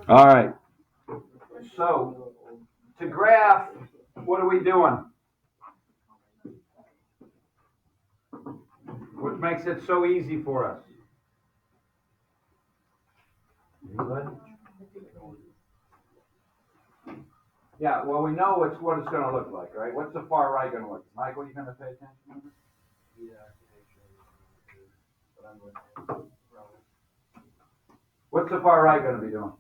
All right. So, to graph, what are we doing? What makes it so easy for us? Anybody? Yeah, well, we know what it's going to look like, right? What's the far right going to look like? Michael, you going to pay attention to this? What's the far right going to be doing?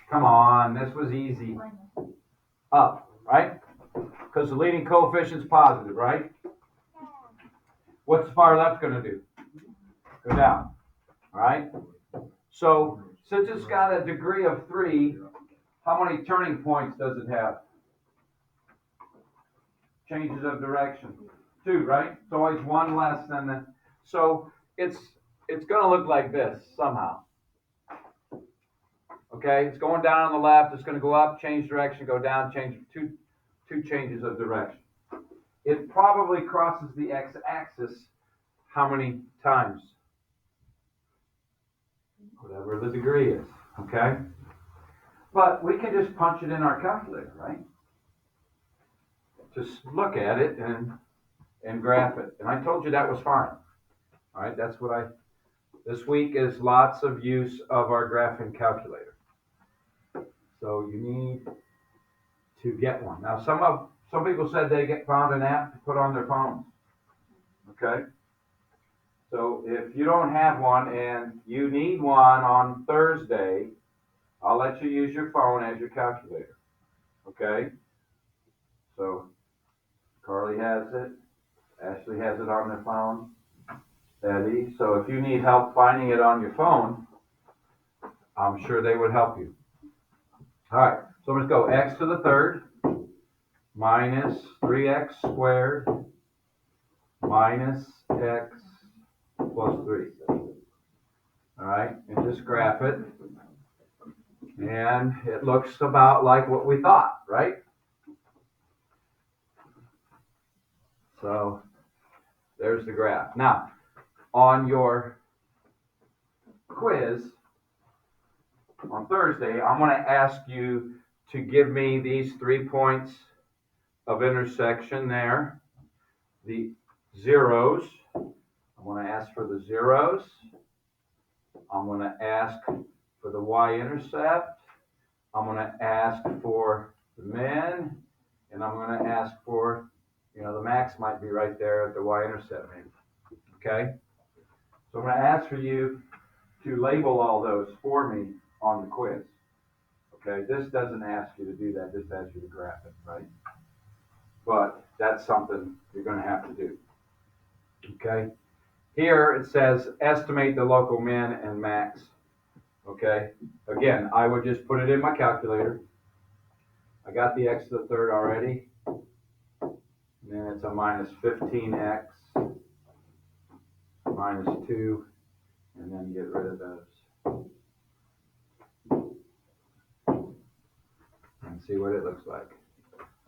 Come on, this was easy. Up, right? Because the leading coefficient's positive, right? What's the far left going to do? Go down, all right? So, since it's got a degree of 3, how many turning points does it have? Changes of direction. 2, right? It's always one less than the. So it's going to look like this somehow. Okay, it's going down on the left. It's going to go up, change direction, go down, change two changes of direction. It probably crosses the x-axis how many times? Whatever the degree is. Okay, but we can just punch it in our calculator, right? Just look at it and graph it. And I told you that was fine. All right, that's what this week is lots of use of our graphing calculator. So you need to get one. Now some people said they found an app to put on their phones. Okay? So if you don't have one and you need one on Thursday, I'll let you use your phone as your calculator. Okay? So Carly has it. Ashley has it on their phone. Eddie. So if you need help finding it on your phone, I'm sure they would help you. All right. So let's go x to the third minus 3x squared minus x plus 3. All right. And just graph it. And it looks about like what we thought, right? So there's the graph. Now, on your quiz on Thursday, I'm going to ask you to give me these 3 points of intersection there, the zeros. I'm going to ask for the zeros. I'm going to ask for the y-intercept. I'm going to ask for the min, and I'm going to ask for, the max might be right there at the y-intercept maybe. Okay? So I'm going to ask for you to label all those for me on the quiz. Okay? This doesn't ask you to do that. This asks you to graph it, right? But that's something you're going to have to do. Okay? Here it says estimate the local min and max. Okay? Again, I would just put it in my calculator. I got the x to the third already. And then it's a minus 15x minus 2, and then get rid of those. And see what it looks like.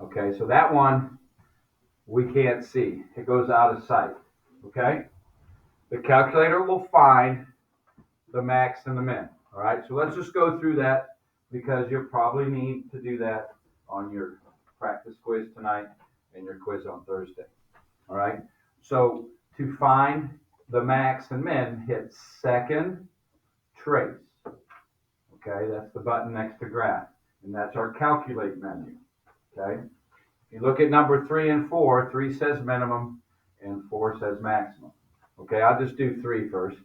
Okay, so that one we can't see. It goes out of sight. Okay? The calculator will find the max and the min. All right, so let's just go through that because you'll probably need to do that on your practice quiz tonight and your quiz on Thursday. All right, so to find the max and min, hit second trace. Okay, that's the button next to graph, and that's our calculate menu. Okay, if you look at number 3 and 4, 3 says minimum and 4 says maximum. Okay, I'll just do 3 first.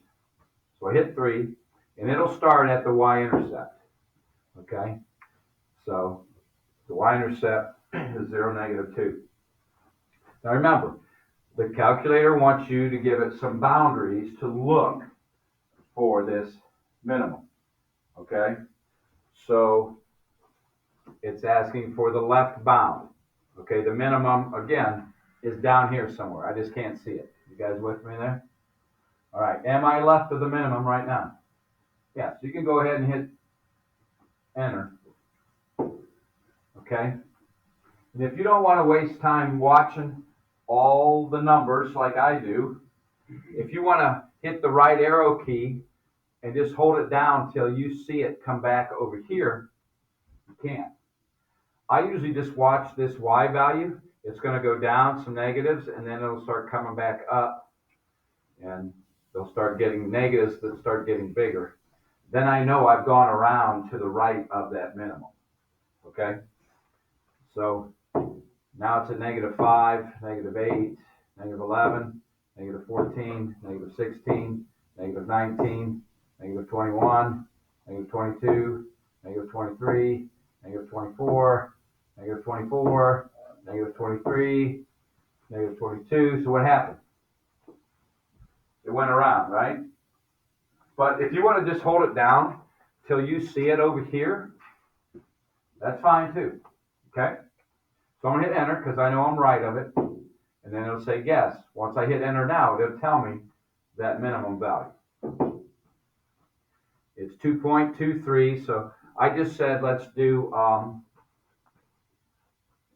So I hit 3, and it'll start at the y-intercept. Okay, so the y-intercept is 0, -2. Now remember, the calculator wants you to give it some boundaries to look for this minimum. Okay, so it's asking for the left bound. Okay, the minimum, again, is down here somewhere. I just can't see it. You guys with me there? All right, am I left of the minimum right now? Yes, you can go ahead and hit enter. Okay, and if you don't want to waste time watching all the numbers like I do, if you want to hit the right arrow key and just hold it down till you see it come back over here, you can't. I usually just watch this Y value. It's going to go down some negatives, and then it'll start coming back up, and they'll start getting negatives that start getting bigger. Then I know I've gone around to the right of that minimum. Okay? So now it's at -5, -8, -11, -14, -16, -19, -21, -22, -23, -24, -24, -23, -22. So what happened? It went around, right? But if you want to just hold it down till you see it over here, that's fine too. Okay? So I'm going to hit enter because I know I'm right of it. And then it'll say guess. Once I hit enter now, it'll tell me that minimum value. It's 2.23. So I just said let's do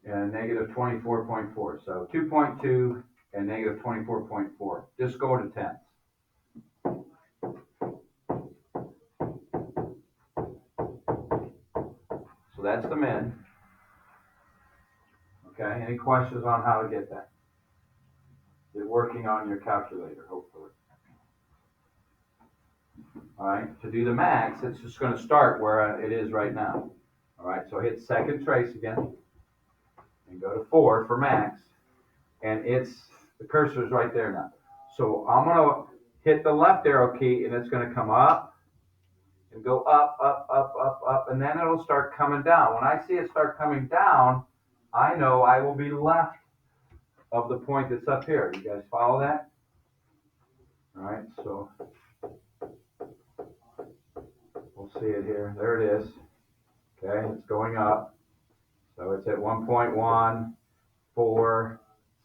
-24.4. So 2.2 and -24.4. Just go to tenths. So that's the min. Okay, any questions on how to get that? You're working on your calculator, hopefully. All right, to do the max, it's just going to start where it is right now. All right, so hit second trace again and go to 4 for max. And the cursor is right there now. So I'm going to hit the left arrow key and it's going to come up and go up, up, up, up, up, and then it'll start coming down. When I see it start coming down, I know I will be left of the point that's up here. You guys follow that? All right, so we'll see it here. There it is. Okay, it's going up. So it's at 1.1, 4,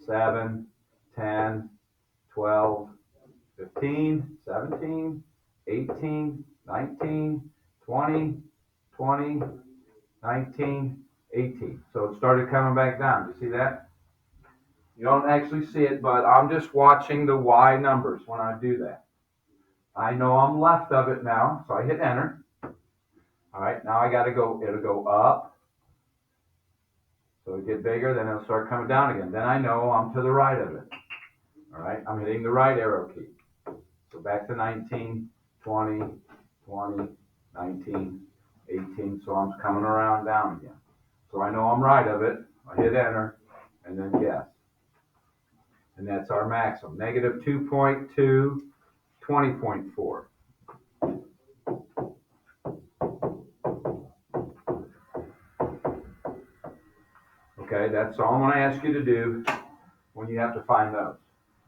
7, 10, 12, 15, 17, 18, 19, 20, 20, 19, 18. So it started coming back down. You see that? You don't actually see it, but I'm just watching the Y numbers when I do that. I know I'm left of it now, so I hit enter. All right, now I got to go, it'll go up. So it get bigger, then it'll start coming down again. Then I know I'm to the right of it. All right, I'm hitting the right arrow key. So back to 19, 20, 20, 19, 18. So I'm coming around down again. So I know I'm right of it. I hit enter and then guess. And that's our maximum. -2.2, 20.4. Okay, that's all I'm going to ask you to do when you have to find those.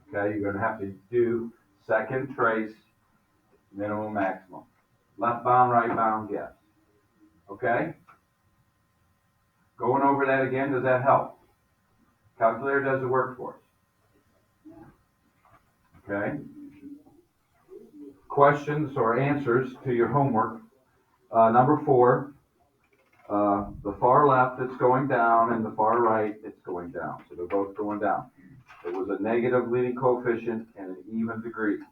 Okay, you're going to have to do second trace, minimum, maximum. Left bound, right bound, guess. Okay? Going over that again, does that help? Calculator does the work for us. Okay? Questions or answers to your homework. Number 4, the far left it's going down and the far right it's going down. So they're both going down. There was a negative leading coefficient and an even degree.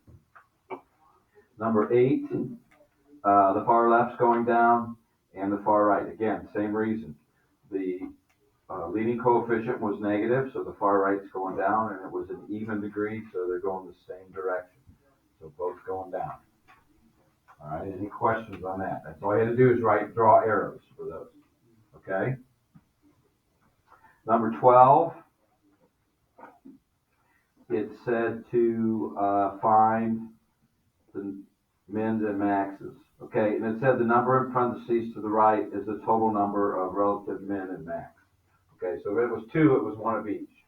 Number 8, the far left's going down and the far right. Again, same reason. The leading coefficient was negative, so the far right's going down, and it was an even degree, so they're going the same direction. So both going down. All right, any questions on that? That's all you had to do is draw arrows for those. Okay? Number 12, it said to find the mins and maxes. Okay, and it said the number in parentheses to the right is the total number of relative min and max. Okay, so if it was 2, it was 1 of each.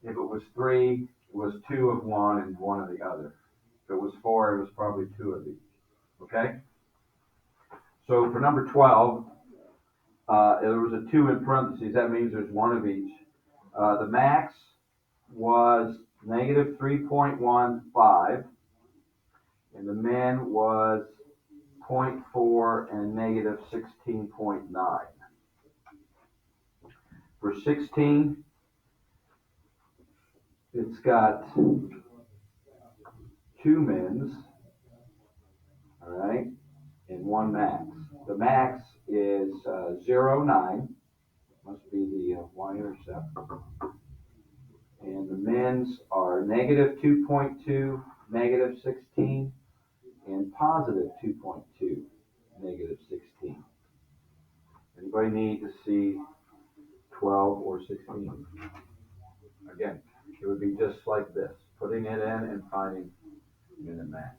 If it was 3, it was 2 of one and 1 of the other. If it was 4, it was probably 2 of each. Okay? So for number 12, there was a 2 in parentheses. That means there's 1 of each. The max was -3.15, and the min was 0.4 and -16.9. For 16, it's got 2 mins, all right, and 1 max. The max is 0, 9, must be the y-intercept. And the mins are negative 2.2, negative 16, and positive 2.2, negative 16. Anybody need to see 12 or 16? Again, it would be just like this, putting it in and finding min and max.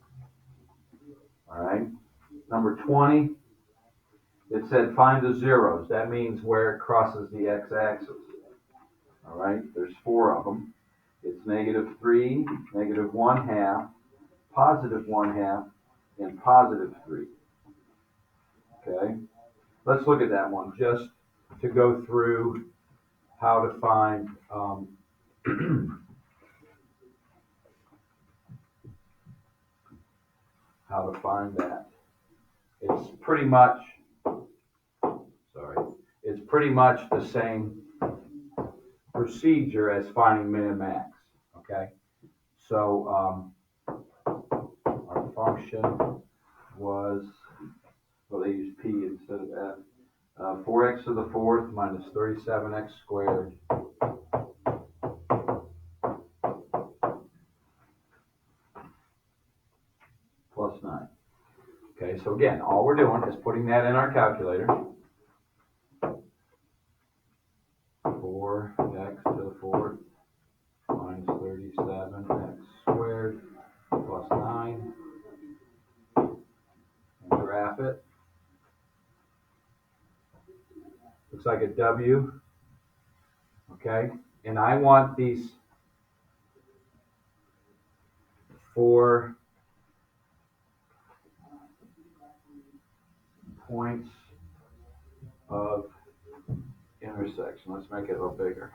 All right. Number 20, it said find the zeros. That means where it crosses the x-axis. All right. There's 4 of them. It's negative 3, negative 1/2, positive 1/2, and positive 3. Okay. Let's look at that one just to go through how to find how to find that. It's pretty much, it's pretty much the same procedure as finding min and max, okay? So our function was, well, they used p instead of f. 4x to the 4th minus 37x squared plus 9. Okay, so again, all we're doing is putting that in our calculator. 4x to the 4th minus 37x squared plus 9. And graph it. Looks like a W. Okay, and I want these 4 points of intersection. Let's make it a little bigger.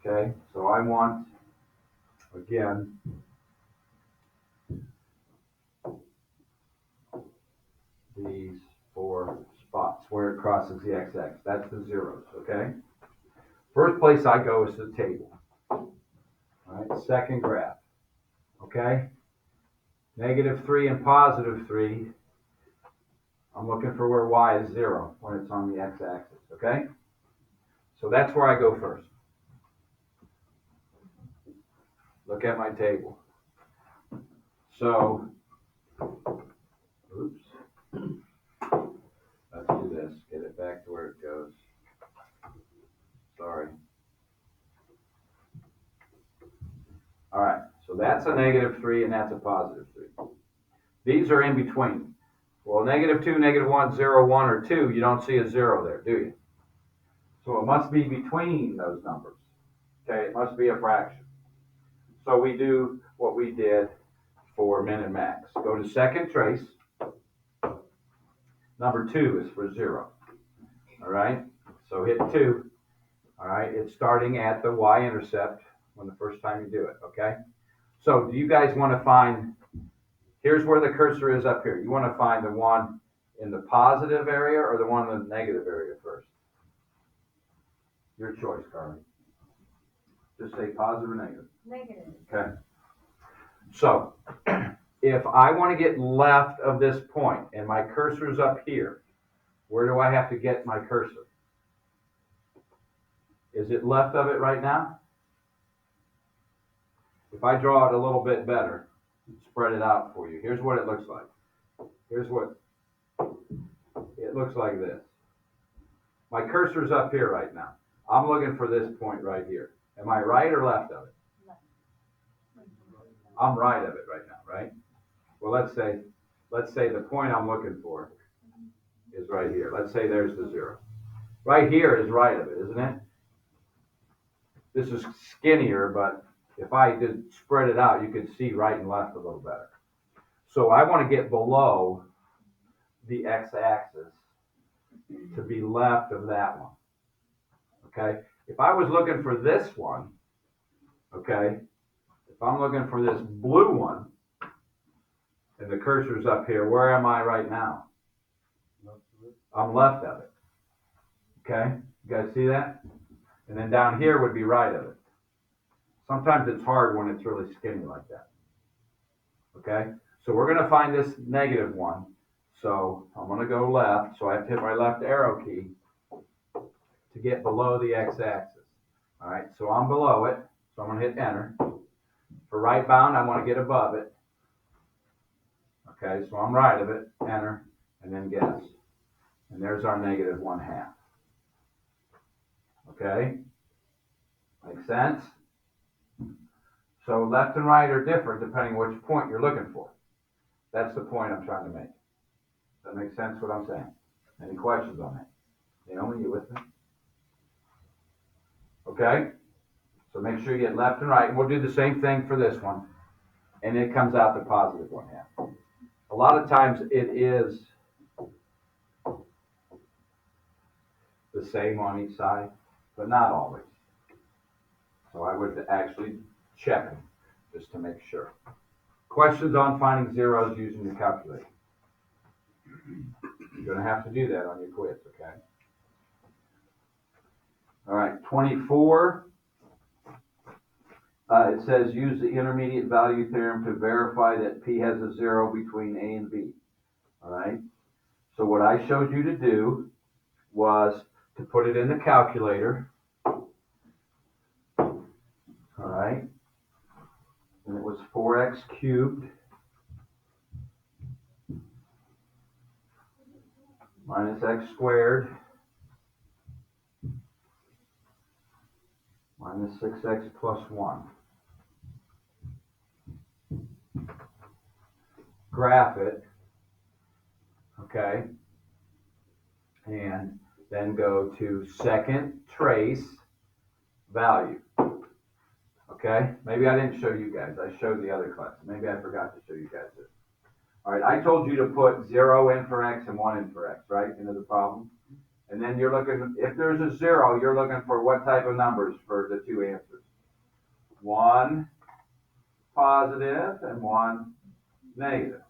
Okay, so I want, again, these 4 spots where it crosses the x-axis. That's the zeros, okay? First place I go is the table. All right, second graph, okay? Negative 3 and positive 3. I'm looking for where y is 0 when it's on the x-axis, okay? So that's where I go first. Look at my table. So, oops. Let's do this. Get it back to where it goes. Sorry. All right. So that's a negative 3 and that's a positive 3. These are in between. Well, negative 2, negative 1, 0, 1, or 2, you don't see a 0 there, do you? So it must be between those numbers. Okay, it must be a fraction. So we do what we did for min and max. Go to second trace. Number 2 is for 0. All right, so hit 2. All right, it's starting at the y-intercept when the first time you do it, okay? So do you guys want to find, here's where the cursor is up here. You want to find the one in the positive area or the one in the negative area first? Your choice, Carly. Just say positive or negative. Negative. Okay. So if I want to get left of this point and my cursor is up here, where do I have to get my cursor? Is it left of it right now? If I draw it a little bit better, spread it out for you. Here's what it looks like. Here's what it looks like this. My cursor's up here right now. I'm looking for this point right here. Am I right or left of it? I'm right of it right now, right? Well, let's say the point I'm looking for is right here. Let's say there's the 0. Right here is right of it, isn't it? This is skinnier, but if I did spread it out, you could see right and left a little better. So I want to get below the x-axis to be left of that one. Okay? If I was looking for this one, okay, if I'm looking for this blue one, and the cursor's up here, where am I right now? I'm left of it. Okay? You guys see that? And then down here would be right of it. Sometimes it's hard when it's really skinny like that. Okay, so we're going to find this negative one. So I'm going to go left. So I have to hit my left arrow key to get below the x-axis. All right, so I'm below it. So I'm going to hit enter. For right bound, I want to get above it. Okay, so I'm right of it, enter, and then guess. And there's our negative 1/2. Okay, make sense? So left and right are different depending which point you're looking for. That's the point I'm trying to make. Does that make sense what I'm saying? Any questions on that? Naomi, you with me? Okay, so make sure you get left and right. And we'll do the same thing for this one. And it comes out to positive 1/2. A lot of times it is the same on each side, but not always. So I would actually check them just to make sure. Questions on finding zeros using your calculator? You're going to have to do that on your quiz, okay? All right, 24. It says use the intermediate value theorem to verify that P has a zero between A and B. All right. So what I showed you to do was to put it in the calculator. All right. And it was 4x cubed minus x squared minus 6x plus 1. Graph it, okay, and then go to second trace value, okay? Maybe I didn't show you guys. I showed the other class. Maybe I forgot to show you guys this. All right, I told you to put 0 in for x and 1 in for x, right, into the problem. And then you're looking, if there's a 0, you're looking for what type of numbers for the two answers? 1 positive and 1 negative.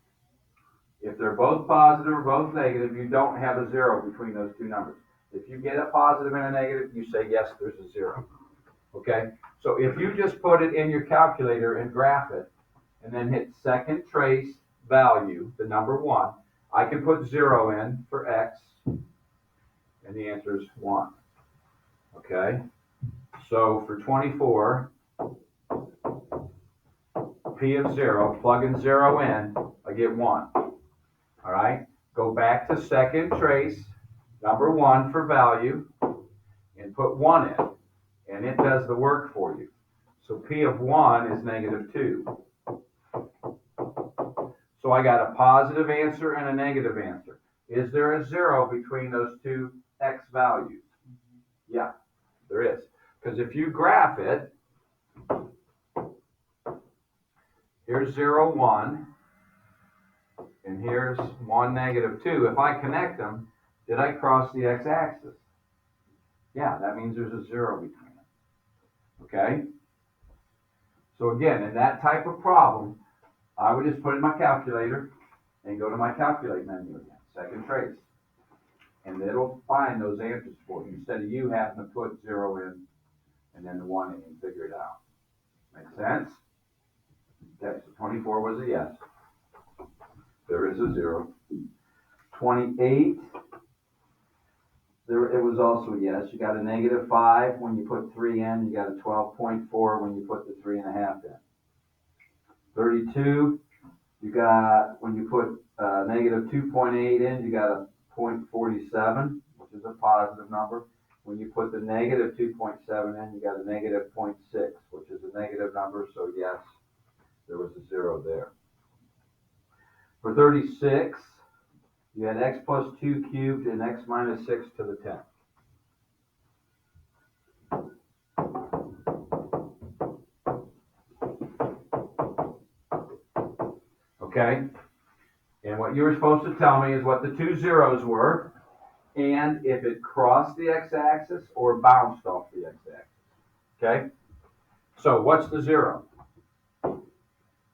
If they're both positive or both negative, you don't have a 0 between those two numbers. If you get a positive and a negative, you say, yes, there's a 0. Okay? So if you just put it in your calculator and graph it, and then hit second trace value, the number 1, I can put 0 in for x, and the answer is 1. Okay? So for 24, P of 0, plug in 0 in, I get 1. All right, go back to second trace, number 1 for value, and put 1 in, and it does the work for you. So P of 1 is negative 2. So I got a positive answer and a negative answer. Is there a 0 between those two x values? Yeah, there is. Because if you graph it, here's 0, 1. And here's 1, negative 2. If I connect them, did I cross the x-axis? Yeah, that means there's a 0 between them. Okay? So again, in that type of problem, I would just put in my calculator and go to my calculate menu again, second trace. And it'll find those answers for you instead of you having to put 0 in and then the 1 in and figure it out. Make sense? Okay, so 24 was a yes. There is a 0. 28, it was also a yes. You got a negative 5 when you put 3 in. You got a 12.4 when you put the 3.5 in. 32, you got, when you put negative 2.8 in, you got a 0.47, which is a positive number. When you put the negative 2.7 in, you got a negative 0.6, which is a negative number. So yes, there was a 0 there. For 36, you had x plus 2 cubed and x minus 6 to the 10th. Okay? And what you were supposed to tell me is what the two zeros were and if it crossed the x-axis or bounced off the x-axis. Okay? So what's the 0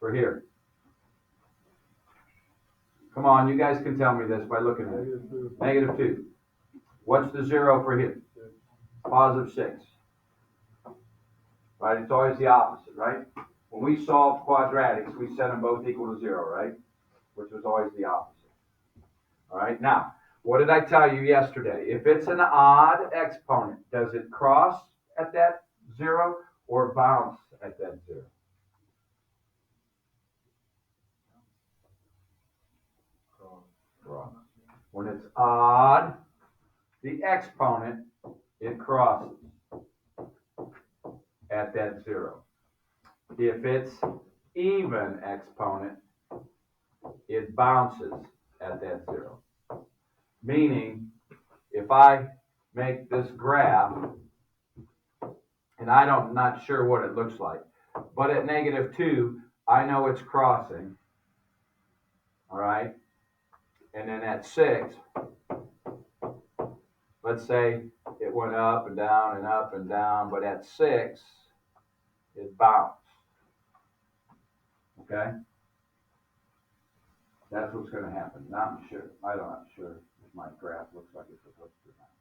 for here? Come on, you guys can tell me this by looking at it. Negative 2. What's the 0 for here? Positive 6. right? It's always the opposite, right? When we solve quadratics, we set them both equal to 0, right? Which was always the opposite. All right, now, what did I tell you yesterday? If it's an odd exponent, does it cross at that 0 or bounce at that 0? Cross. When it's odd, the exponent, it crosses at that 0. If it's even exponent, it bounces at that 0. Meaning, if I make this graph, and I'm not sure what it looks like, but at -2, I know it's crossing, all right? And then at 6, let's say it went up and down and up and down, but at 6, it bounced, okay? That's what's going to happen. Not sure. I'm not sure if my graph looks like it's supposed to or not.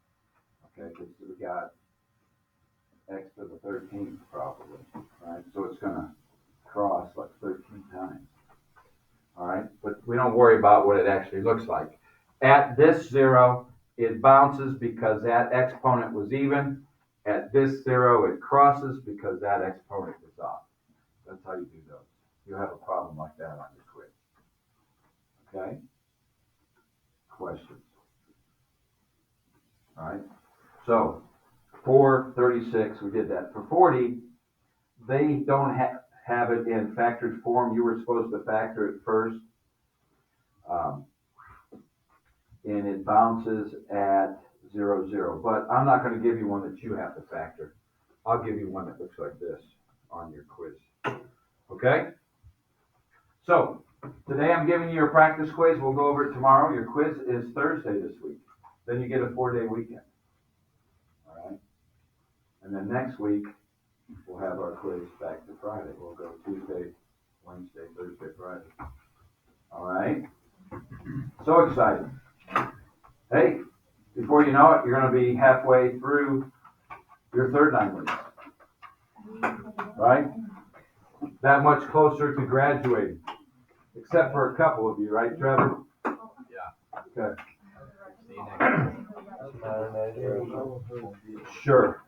Okay, because we got x to the 13th probably, right? So it's going to cross like 13 times. All right, but we don't worry about what it actually looks like. At this 0, it bounces because that exponent was even. At this 0, it crosses because that exponent is off. That's how you do those. You have a problem like that on your quiz. Okay? Questions? All right. So, for 36, we did that. For 40, they don't have it in factored form. You were supposed to factor it first. And it bounces at 0, 0. But I'm not going to give you one that you have to factor. I'll give you one that looks like this on your quiz. Okay? So, today I'm giving you your practice quiz. We'll go over it tomorrow. Your quiz is Thursday this week. Then you get a 4-day weekend. All right? And then next week, we'll have our quiz back to Friday. We'll go Tuesday, Wednesday, Thursday, Friday. All right? So exciting. Hey, before you know it, you're going to be halfway through your third 9 weeks. Right? That much closer to graduating. Except for a couple of you, right, Trevor? Yeah. Okay. See you next week. Sure.